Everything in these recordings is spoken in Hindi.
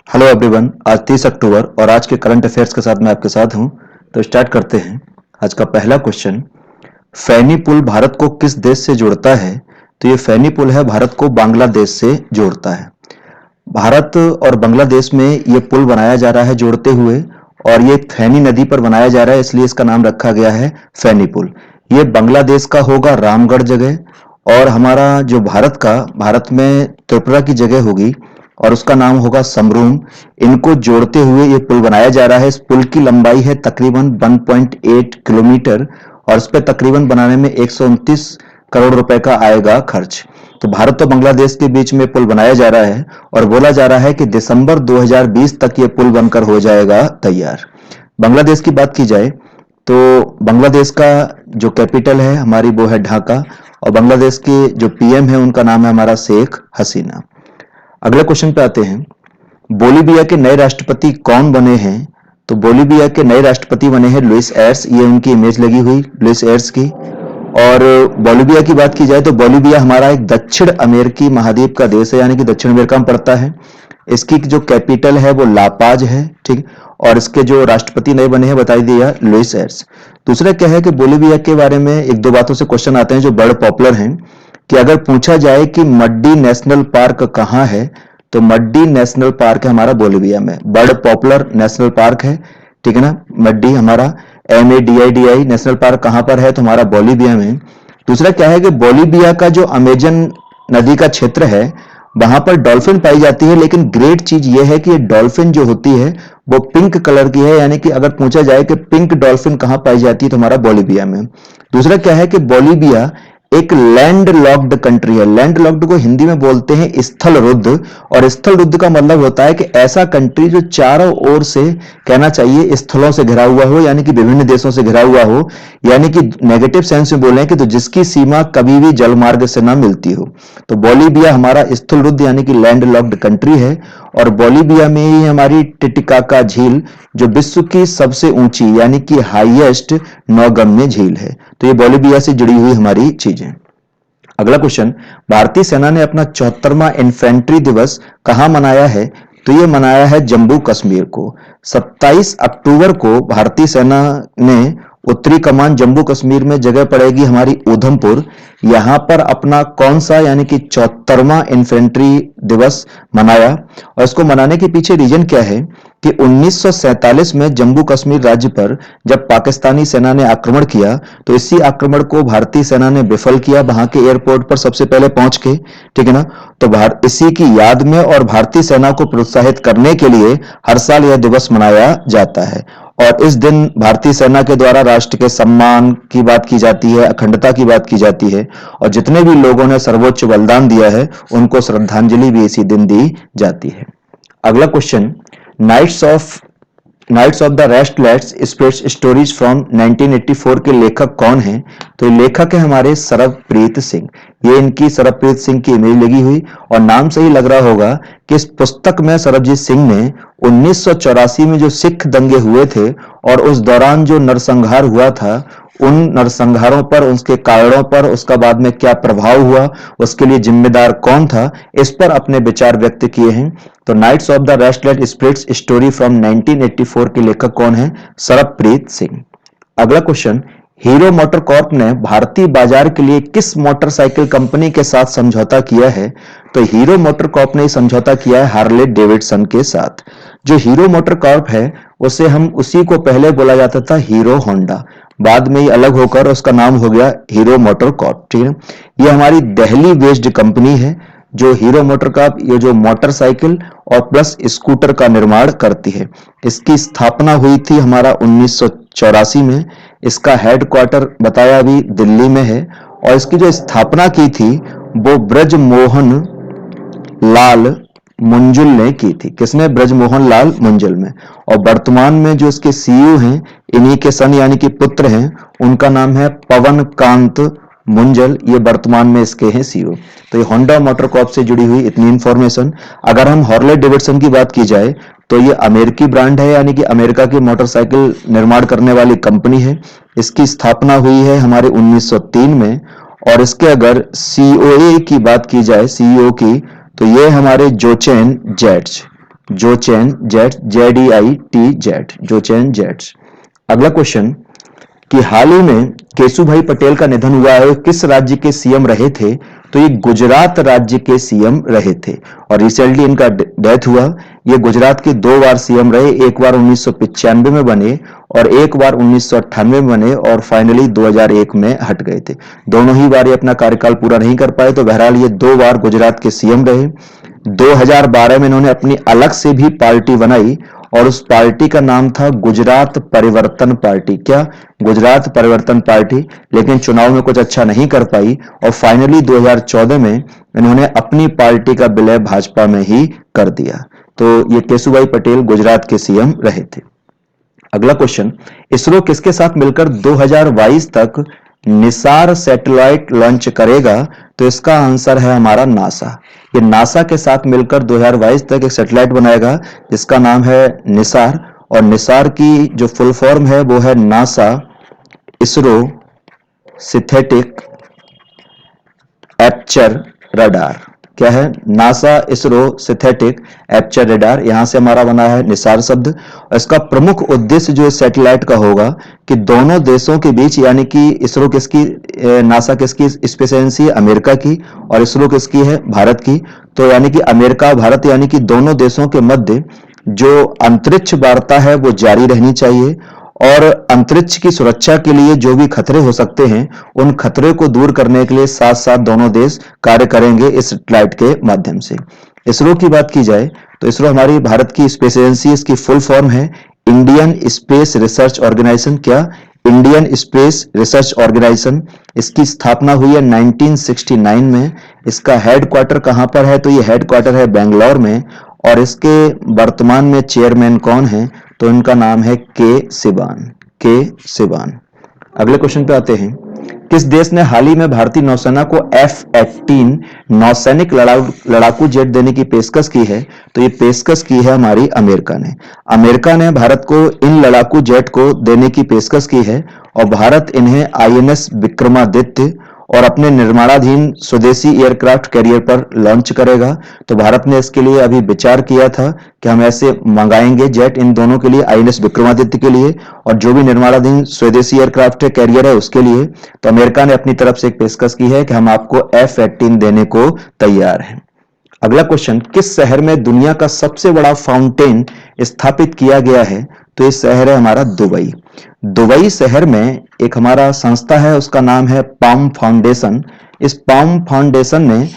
Hello everyone. आज 30 अक्टूबर और आज के करंट अफेयर्स के साथ मैं आपके साथ हूं। तो स्टार्ट करते हैं। आज का पहला क्वेश्चन, फैनी पुल भारत को किस देश से जोड़ता है? तो ये फैनी पुल है भारत को बांग्लादेश से जोड़ता है। भारत और बांग्लादेश में ये पुल बनाया जा रहा है जोड़ते हुए, और ये फैनी नदी पर बनाया जा रहा है, इसलिए इसका नाम रखा गया है फैनी पुल। ये बांग्लादेश का होगा रामगढ़ जगह, और हमारा जो भारत में त्रिपुरा की जगह होगी और उसका नाम होगा समरूम। इनको जोड़ते हुए ये पुल बनाया जा रहा है। इस पुल की लंबाई है तकरीबन 1.8 किलोमीटर और इस पर तकरीबन बनाने में 129 करोड़ रुपए का आएगा खर्च। तो भारत और बांग्लादेश के बीच में पुल बनाया जा रहा है और बोला जा रहा है कि दिसंबर 2020 तक ये पुल बनकर हो जाएगा तैयार। बांग्लादेश की बात की जाए तो बांग्लादेश का जो कैपिटल है हमारी वो है ढाका, और बांग्लादेश के जो पीएम है उनका नाम है हमारा शेख हसीना। अगले क्वेश्चन पे आते हैं। बोलीविया के नए राष्ट्रपति कौन बने हैं? तो बोलीविया के नए राष्ट्रपति बने हैं लुइस एर्स। ये उनकी इमेज लगी हुई लुइस एर्स की। और बोलीविया की बात की जाए तो बोलीविया हमारा एक दक्षिण अमेरिकी महाद्वीप का देश है, यानी कि दक्षिण अमेरिका में पड़ता है। इसकी जो कैपिटल है वो लापाज है, ठीक। और इसके जो राष्ट्रपति नए बने हैं बता दिया लुइस एर्स। दूसरा क्या है कि बोलीविया के बारे में एक दो बातों से क्वेश्चन आते हैं जो बड़े पॉपुलर हैं, कि अगर पूछा जाए कि मड्डी नेशनल पार्क कहाँ है, तो मड्डी नेशनल पार्क है हमारा बोलीविया में। बड़ पॉपुलर नेशनल पार्क है, ठीक है ना। मड्डी हमारा MADIDI नेशनल पार्क कहां पर है? तो हमारा बोलीविया में। दूसरा क्या है कि बोलीविया का जो अमेजन नदी का क्षेत्र है वहां पर डॉल्फिन पाई जाती है, लेकिन ग्रेट चीज यह है कि ये डॉल्फिन जो होती है वो पिंक कलर की है, यानी कि अगर पूछा जाए कि पिंक डॉल्फिन कहां पाई जाती है तो हमारा बोलीविया में। दूसरा क्या है कि बोलीविया एक लैंड लॉक्ड कंट्री है। लैंड लॉक्ड को हिंदी में बोलते हैं स्थल रुद्ध, और स्थल रुद्ध का मतलब होता है कि ऐसा कंट्री जो चारों ओर से, कहना चाहिए, स्थलों से घिरा हुआ हो, यानी कि विभिन्न देशों से घिरा हुआ हो, यानी कि नेगेटिव सेंस में बोले कि तो जिसकी सीमा कभी भी जलमार्ग से ना मिलती हो। तो बोलीविया हमारा स्थल रुद्ध यानी कि लैंड लॉक्ड कंट्री है, और बोलीविया में ही हमारी टिटिकाका झील जो विश्व की सबसे ऊंची यानी कि हाईएस्ट नौगम्य झील है। तो ये बोलीविया से जुड़ी हुई हमारी चीजें। अगला क्वेश्चन, भारतीय सेना ने अपना 74वां इन्फेंट्री दिवस कहां मनाया है? तो ये मनाया है जम्मू कश्मीर को। 27 अक्टूबर को भारतीय सेना ने उत्तरी कमान जम्मू कश्मीर में जगह पड़ेगी हमारी उधमपुर, यहां पर अपना कौन सा यानी कि 74वां इन्फेंट्री दिवस मनाया। और इसको मनाने के पीछे रीजन क्या है कि 1947 में जम्मू कश्मीर राज्य पर जब पाकिस्तानी सेना ने आक्रमण किया तो इसी आक्रमण को भारतीय सेना ने विफल किया वहां के एयरपोर्ट पर सबसे पहले पहुंच के, ठीक है ना। तो इसी की याद में और भारतीय सेना को प्रोत्साहित करने के लिए हर साल यह दिवस मनाया जाता है। और इस दिन भारतीय सेना के द्वारा राष्ट्र के सम्मान की बात की जाती है, अखंडता की बात की जाती है, और जितने भी लोगों ने सर्वोच्च बलिदान दिया है उनको श्रद्धांजलि भी इसी दिन दी जाती है। अगला question, knights of the restless spirits stories from 1984 के लेखक कौन हैं? तो लेखक है हमारे सरबप्रीत सिंह। ये इनकी सरबप्रीत सिंह की इमेज लगी हुई, और नाम से ही लग रहा होगा कि इस पुस्तक में सरबजीत सिंह ने 1984 में जो सिख दंगे हुए थे और उस दौरान जो नरसंहार हुआ था, उन नरसंहारों पर, उसके कारणों पर, उसका बाद में क्या प्रभाव हुआ, उसके लिए जिम्मेदार कौन था, इस पर अपने विचार व्यक्त किए हैं। तो knights of the restless spirits story from 1984 के लेखक कौन है? सरबप्रीत सिंह। अगला क्वेश्चन, हीरो मोटर कॉर्प ने भारतीय बाजार के लिए किस मोटरसाइकिल कंपनी के साथ समझौता किया है? तो हीरो मोटर कॉर्प ने समझौता किया है हार्ले डेविडसन के साथ। जो हीरो मोटर कॉर्प है उसे हम उसी को पहले बोला जाता था हीरो होंडा, बाद में ही अलग होकर उसका नाम हो गया हीरो मोटर कॉर्प, ठीक है। ये हमारी दिल्ली बेस्ड कंपनी है जो हीरो मोटर कॉर्प, ये जो मोटरसाइकिल और प्लस स्कूटर का निर्माण करती है। इसकी स्थापना हुई थी हमारा 1984 में। इसका हेडक्वार्टर बताया अभी दिल्ली में है, और इसकी जो स्थापना की थी वो ब्रजमोहन लाल मुंजुल ने की थी। किसने? ब्रजमोहन लाल मुंजुल में। और वर्तमान में जो इसके सीईओ हैं, इन्हीं के सन यानी कि पुत्र हैं, उनका नाम है पवन कांत मुंजल। ये वर्तमान में इसके हैं सीईओ। तो ये होंडा मोटर कॉर्प से जुड़ी हुई इतनी इंफॉर्मेशन। अगर हम हार्ले डेविडसन की बात की जाए तो ये अमेरिकी ब्रांड है, यानी कि अमेरिका की मोटरसाइकिल निर्माण करने वाली कंपनी है। इसकी स्थापना हुई है हमारे 1903 में। और इसके अगर सीओए की बात की जाए, सीईओ की, तो ये हमारे Jochen jets, Jochen jets, JDITZ, Jochen jets. अगला क्वेश्चन कि हाल ही में केशुभाई पटेल का निधन हुआ है, किस राज्य के सीएम रहे थे? तो ये गुजरात राज्य के सीएम रहे थे और रिसेंटली इनका डेथ हुआ। ये गुजरात के 2 बार सीएम रहे, एक बार 1995 में बने और एक बार 1998 में बने और फाइनली 2001 में हट गए थे। दोनों ही बार ये अपना कार्यकाल पूरा नहीं कर पाए, तो बहरहाल ये 2 बार गुजरात के सीएम रहे। 2012 में इन्होंने अपनी अलग से भी पार्टी बनाई और उस पार्टी का नाम था गुजरात परिवर्तन पार्टी। क्या? गुजरात परिवर्तन पार्टी। लेकिन चुनाव में कुछ अच्छा नहीं कर पाई और फाइनली 2014 में इन्होंने अपनी पार्टी का विलय भाजपा में ही कर दिया। तो ये केशुभाई पटेल गुजरात के सीएम रहे थे। अगला क्वेश्चन, इसरो किसके साथ मिलकर 2022 तक निसार सैटेलाइट लॉन्च करेगा? तो इसका आंसर है हमारा नासा। ये नासा के साथ मिलकर 2022 तक एक सैटेलाइट बनाएगा जिसका नाम है निसार, और निसार की जो फुल फॉर्म है वो है NASA ISRO synthetic aperture radar. क्या है? NASA ISRO synthetic aperture radar. यहां से हमारा बना है निसार शब्द। और इसका प्रमुख उद्देश्य जो इस सैटेलाइट का होगा कि दोनों देशों के बीच, यानी कि इसरो किसकी, नासा किसकी स्पेस एजेंसी है? अमेरिका की, और इसरो किसकी है? भारत की। तो यानी कि अमेरिका भारत, यानी कि दोनों देशों के मध्य जो अंतरिक्ष वार्ता है वो जारी रहनी चाहिए और अंतरिक्ष की सुरक्षा के लिए जो भी खतरे हो सकते हैं उन खतरे को दूर करने के लिए साथ साथ दोनों देश कार्य करेंगे इस सैटेलाइट के माध्यम से। इसरो की बात की जाए तो इसरो हमारी भारत की स्पेस एजेंसी, इसकी फुल फॉर्म है इंडियन स्पेस रिसर्च ऑर्गेनाइजेशन। क्या? Indian space research organisation. इसकी स्थापना हुई है 1969 में। इसका हेडक्वार्टर कहां पर है? तो ये हेडक्वार्टर है बेंगलोर में। और इसके वर्तमान में चेयरमैन कौन है? तो इनका नाम है के सिवान। अगले क्वेश्चन पे आते हैं, किस देश ने हाल ही में भारतीय नौसेना को F-18 नौसैनिक लड़ाकू जेट देने की पेशकश की है? तो ये पेशकश की है हमारी अमेरिका ने। अमेरिका ने भारत को इन लड़ाकू जेट को देने की पेशकश की है और भारत इन्हें INS विक्रमादित्य और अपने निर्माणाधीन स्वदेशी एयरक्राफ्ट कैरियर पर लॉन्च करेगा। तो भारत ने इसके लिए अभी विचार किया था कि हम ऐसे मंगाएंगे जेट इन दोनों के लिए, INS विक्रमादित्य के लिए और जो भी निर्माणाधीन स्वदेशी एयरक्राफ्ट कैरियर है उसके लिए। तो अमेरिका ने अपनी तरफ से एक पेशकश की है कि हम आपको F-18 देने को तैयार हैं। अगला क्वेश्चन, किस शहर में दुनिया का सबसे बड़ा फाउंटेन स्थापित किया गया है? तो ये शहर है हमारा दुबई। दुबई शहर में एक हमारा संस्था है, उसका नाम है पाम फाउंडेशन। इस पाम फाउंडेशन ने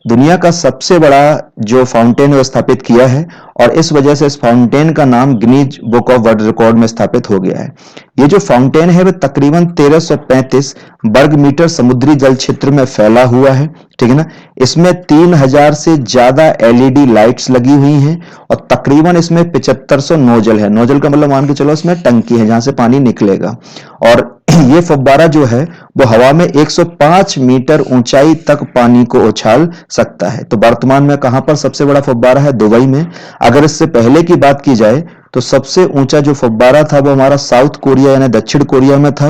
दुनिया का सबसे बड़ा जो फाउंटेन है स्थापित किया है और इस वजह से इस फाउंटेन का नाम Guinness book of world record में स्थापित हो गया है। ये जो फाउंटेन है वह तकरीबन 1335 वर्ग मीटर समुद्री जल क्षेत्र में फैला हुआ है, ठीक है ना। इसमें 3000 से ज्यादा LED लाइट्स लगी हुई हैं और तकरीबन इसमें 7500 नोजल है। नोजल का मतलब मान के चलो इसमें टंकी है जहां से पानी निकलेगा और ये फव्वारा जो है वो हवा में 105 मीटर ऊंचाई तक पानी को उछाल सकता है। तो वर्तमान में कहां पर सबसे बड़ा फव्वारा है? दुबई में। अगर इससे पहले की बात की जाए तो सबसे ऊंचा जो फव्वारा था वो हमारा साउथ कोरिया यानी दक्षिण कोरिया में था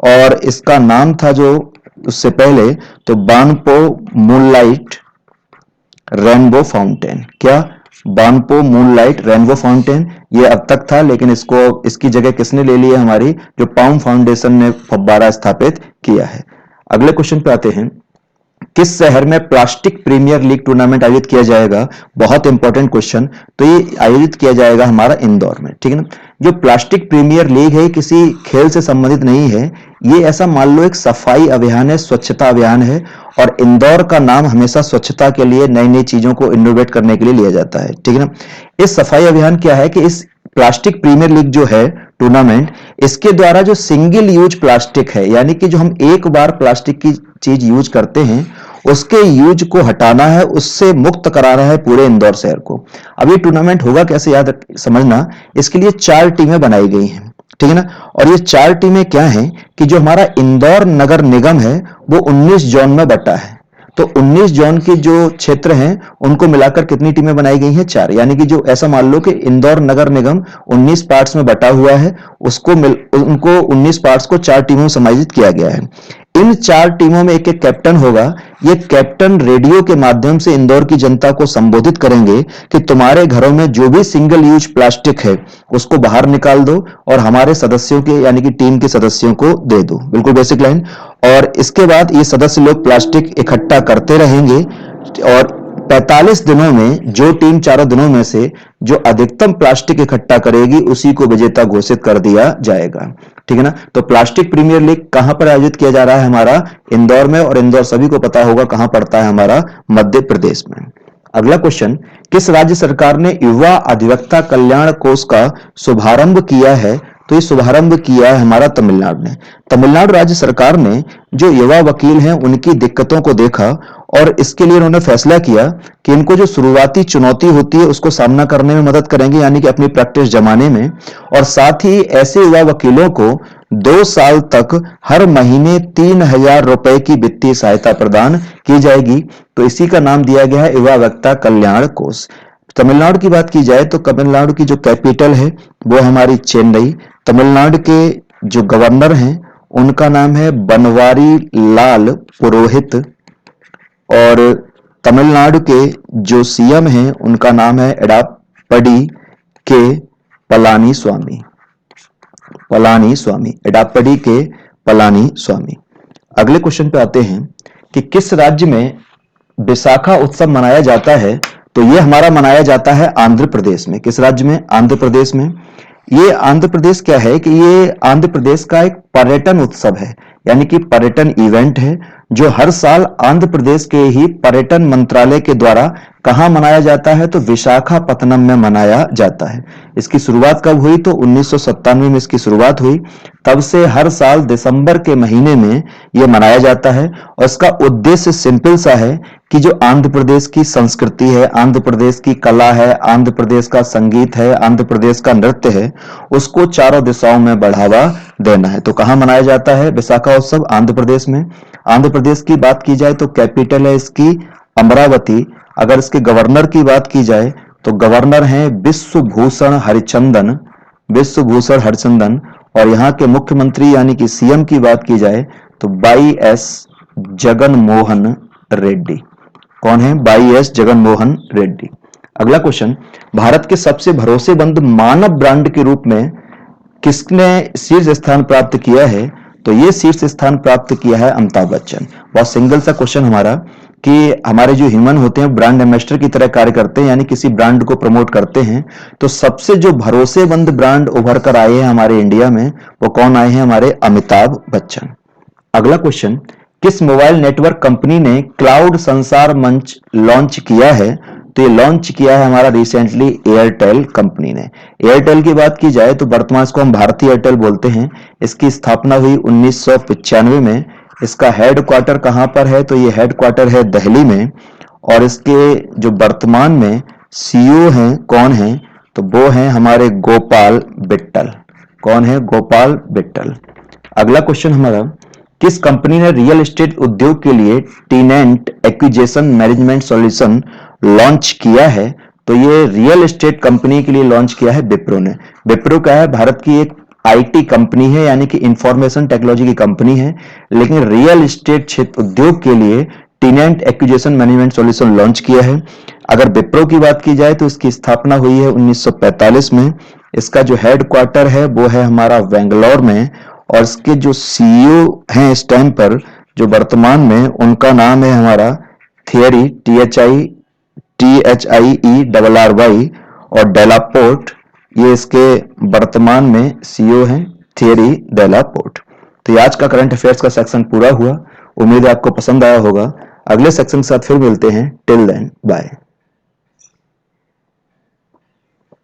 और इसका नाम था जो उससे पहले तो बानपो मूनलाइट रेनबो फाउंटेन। क्या? बानपो मूनलाइट रेनबो फाउंटेन ये अब तक था, लेकिन इसकी जगह किसने ले ली है? हमारी जो पाम फाउंडेशन ने फव्वारा स्थापित किया है। अगले क्वेश्चन पे आते हैं, किस शहर में प्लास्टिक प्रीमियर लीग टूर्नामेंट आयोजित किया जाएगा? बहुत इंपॉर्टेंट क्वेश्चन। तो ये आयोजित किया जाएगा हमारा इंदौर में, ठीक है ना। जो प्लास्टिक प्रीमियर लीग है किसी खेल से संबंधित नहीं है, ये ऐसा मान लो एक सफाई अभियान है, स्वच्छता अभियान है और इंदौर का नाम हमेशा स्वच्छता के लिए नई नई चीजों को इनोवेट करने के लिए लिया जाता है, ठीक है ना। इस सफाई अभियान क्या है कि इस प्लास्टिक प्रीमियर लीग जो है टूर्नामेंट, इसके द्वारा जो सिंगल यूज प्लास्टिक है यानी कि जो हम एक बार प्लास्टिक की चीज यूज करते हैं उसके यूज को हटाना है, उससे मुक्त कराना है पूरे इंदौर शहर को। अब ये टूर्नामेंट होगा कैसे याद समझना, इसके लिए 4 टीमें बनाई गई हैं, ठीक है ना। और ये 4 टीमें क्या हैं कि जो हमारा इंदौर नगर निगम है वो 19 जोन में बटा है। तो 19 जोन के जो क्षेत्र हैं उनको मिलाकर कितनी टीमें बनाई गई हैं? 4। यानी कि जो ऐसा मान लो कि इंदौर नगर निगम 19 पार्ट्स में बटा हुआ है, उनको 19 पार्ट्स को 4 टीमों में समायोजित किया गया है। इन 4 टीमों में एक एक कैप्टन होगा। ये कैप्टन रेडियो के माध्यम से इंदौर की जनता को संबोधित करेंगे कि तुम्हारे घरों में जो भी सिंगल यूज प्लास्टिक है उसको बाहर निकाल दो और हमारे सदस्यों के यानी कि टीम के सदस्यों को दे दो। बिल्कुल बेसिक लाइन। और इसके बाद ये सदस्य लोग प्लास्टिक इकट्ठा करते रहेंगे और 45 दिनों में जो टीम चारों दिनों में से जो अधिकतम प्लास्टिक इकट्ठा करेगी उसी को विजेता घोषित कर दिया जाएगा। ठीक है ना। तो प्लास्टिक प्रीमियर लीग कहां पर आयोजित किया जा रहा है? हमारा इंदौर में, और इंदौर सभी को पता होगा कहां पड़ता है, हमारा मध्य प्रदेश में। अगला क्वेश्चन, किस राज्य सरकार ने युवा अधिवक्ता कल्याण कोष का शुभारंभ किया है? तो ये शुभारंभ किया है हमारा तमिलनाडु ने। तमिलनाडु राज्य सरकार ने जो युवा वकील हैं उनकी दिक्कतों को देखा और इसके लिए उन्होंने फैसला किया कि इनको जो शुरुआती चुनौती होती है उसको सामना करने में मदद करेंगे, यानी कि अपनी प्रैक्टिस जमाने में। और साथ ही ऐसे युवा वकीलों को 2 साल तक हर महीने 3,000 रुपए की वित्तीय सहायता प्रदान की जाएगी। तो इसी का नाम दिया गया है युवा अधिवक्ता कल्याण कोष। तमिलनाडु की बात की जाए तो तमिलनाडु की जो कैपिटल है वो हमारी चेन्नई। तमिलनाडु के जो गवर्नर हैं उनका नाम है बनवारी लाल पुरोहित और तमिलनाडु के जो सीएम हैं उनका नाम है एडाप्पडी के पलानी स्वामी। एडाप्पडी के पलानी स्वामी। अगले क्वेश्चन पे आते हैं कि किस राज्य में विशाखा उत्सव मनाया जाता है? तो ये हमारा मनाया जाता है आंध्र प्रदेश में। किस राज्य में? आंध्र प्रदेश में। ये आंध्र प्रदेश क्या है कि ये आंध्र प्रदेश का एक पर्यटन उत्सव है, यानी कि पर्यटन इवेंट है जो हर साल आंध्र प्रदेश के ही पर्यटन मंत्रालय के द्वारा कहां मनाया जाता है? तो विशाखापत्तनम में मनाया जाता है। इसकी शुरुआत कब हुई? तो 1997 में इसकी शुरुआत हुई। तब से हर साल दिसंबर के महीने में यह मनाया जाता है और इसका उद्देश्य सिंपल सा है कि जो आंध्र प्रदेश की संस्कृति है, आंध्र प्रदेश की कला है, आंध्र प्रदेश का संगीत है, आंध्र प्रदेश का नृत्य है, उसको चारों दिशाओं में बढ़ावा देना है। तो कहां मनाया जाता है विशाखा उत्सव? आंध्र प्रदेश में। आंध्र प्रदेश की बात की जाए तो कैपिटल है इसकी अमरावती। अगर इसके गवर्नर की बात की जाए तो गवर्नर हैं विश्वभूषण हरिचंदन। और यहाँ के मुख्यमंत्री यानी कि सीएम की बात की जाए तो YS जगनमोहन रेड्डी। कौन है? YS जगनमोहन रेड्डी। अगला क्वेश्चन, भारत के सबसे भरोसेमंद मानव ब्रांड के रूप में किसने शीर्ष स्थान प्राप्त किया है? तो ये शीर्ष स्थान प्राप्त किया है अमिताभ बच्चन। बहुत सिंगल सा क्वेश्चन हमारा कि हमारे जो ह्यूमन होते हैं ब्रांड एम्बेसडर की तरह कार्य करते हैं, यानी किसी ब्रांड को प्रमोट करते हैं। तो सबसे जो भरोसेमंद ब्रांड उभर कर आए हैं हमारे इंडिया में वो कौन आए हैं? हमारे अमिताभ बच्चन। अगला क्वेश्चन, किस मोबाइल नेटवर्क कंपनी ने क्लाउड संसार मंच लॉन्च किया है? तो ये लॉन्च किया है हमारा रिसेंटली एयरटेल कंपनी ने। एयरटेल की बात की जाए तो वर्तमान इसको हम भारतीय एयरटेल बोलते हैं। इसकी स्थापना हुई 1995 में। इसका हेडक्वार्टर कहां पर है? तो ये हेडक्वार्टर है दिल्ली में। और इसके जो वर्तमान में सीईओ हैं कौन हैं? तो वो हैं हमारे गोपाल बिट्टल। कौन है? गोपाल बिट्टल। अगला क्वेश्चन हमारा, किस कंपनी ने रियल एस्टेट उद्योग के लिए टीनेंट एक्विजिशन मैनेजमेंट सॉल्यूशन लॉन्च किया है? तो ये रियल एस्टेट कंपनी के लिए लॉन्च किया है विप्रो ने। विप्रो क्या है? भारत की एक आईटी कंपनी है, यानी कि इंफॉर्मेशन टेक्नोलॉजी की कंपनी है, लेकिन रियल एस्टेट क्षेत्र उद्योग के लिए टीनेंट एक्विजिशन मैनेजमेंट सॉल्यूशन लॉन्च किया है। अगर विप्रो की बात की जाए तो इसकी स्थापना हुई है 1945 में। इसका जो हेडक्वार्टर है वो है हमारा बेंगलोर में। और इसके जो सीईओ हैं इस टाइम पर जो वर्तमान में, उनका नाम है हमारा थियरी THIERRY और डेलापोर्ट। ये इसके वर्तमान में सीईओ हैं थियरी डेलापोर्ट। तो ये आज का करंट अफेयर्स का सेक्शन पूरा हुआ। उम्मीद है आपको पसंद आया होगा। अगले सेक्शन के साथ फिर मिलते हैं। Till then bye.